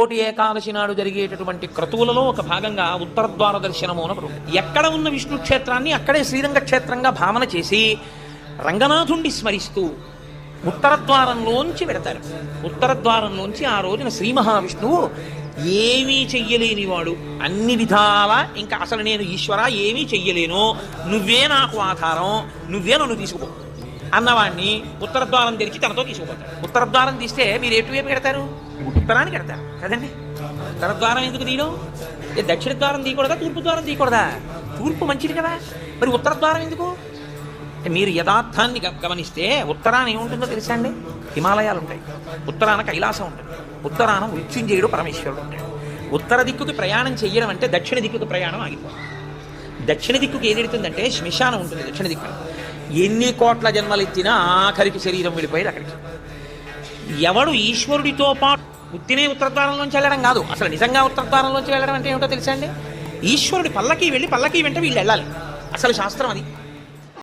కోటి ఏకాదశి నాడు జరిగేటటువంటి క్రతువులలో ఒక భాగంగా ఉత్తరద్వార దర్శనము అని ఒకటి. ఎక్కడ ఉన్న విష్ణు క్షేత్రాన్ని అక్కడే శ్రీరంగ క్షేత్రంగా భావన చేసి రంగనాథుణ్ణి స్మరిస్తూ ఉత్తరద్వారంలోంచి వెడతారు. ఉత్తరద్వారంలోంచి ఆ రోజున శ్రీ మహావిష్ణువు ఏమీ చెయ్యలేనివాడు, అన్ని విధాలా ఇంకా అసలు నేను ఈశ్వర ఏమీ చెయ్యలేను, నువ్వే నాకు ఆధారం, నువ్వే నన్ను తీసుకుపో అన్నవాడిని ఉత్తరద్వారం తెరిచి తనతో తీసుకుపోతారు. ఉత్తరద్వారం తీస్తే మీరు ఎటువైపు పెడతారు? ఉత్తరానికి పెడతారు కదండి. ఉత్తరద్వారం ఎందుకు తీయడం? దక్షిణ ద్వారం తీయకూడదా, తూర్పు ద్వారం తీయకూడదా? తూర్పు మంచిది కదా, మరి ఉత్తరద్వారం ఎందుకు? మీరు యథార్థాన్ని గమనిస్తే ఉత్తరాన ఏముంటుందో తెలుసా అండి? హిమాలయాలు ఉంటాయి, ఉత్తరాన కైలాసం ఉంటుంది, ఉత్తరాన మృత్యుంజయుడు పరమేశ్వరుడు ఉంటాడు. ఉత్తర దిక్కుకి ప్రయాణం చెయ్యడం అంటే దక్షిణ దిక్కుకి ప్రయాణం ఆగిపోతుంది. దక్షిణ దిక్కుకి ఏదెడుతుందంటే శ్మశానం ఉంటుంది దక్షిణ దిక్కు. ఎన్ని కోట్ల జన్మలు ఎత్తినా ఆఖరికి శరీరం వెళ్ళిపోయేది అక్కడికి. ఎవడు ఈశ్వరుడితో పాటు ఉత్తినే ఉత్తరద్వారంలోంచి వెళ్ళడం కాదు, అసలు నిజంగా ఉత్తరద్వారంలోంచి వెళ్ళడం అంటే ఏమిటో తెలుసా అండి? ఈశ్వరుడి పల్లకి వెళ్ళి పల్లకి వెంట వీళ్ళు వెళ్ళాలి, అసలు శాస్త్రం అది.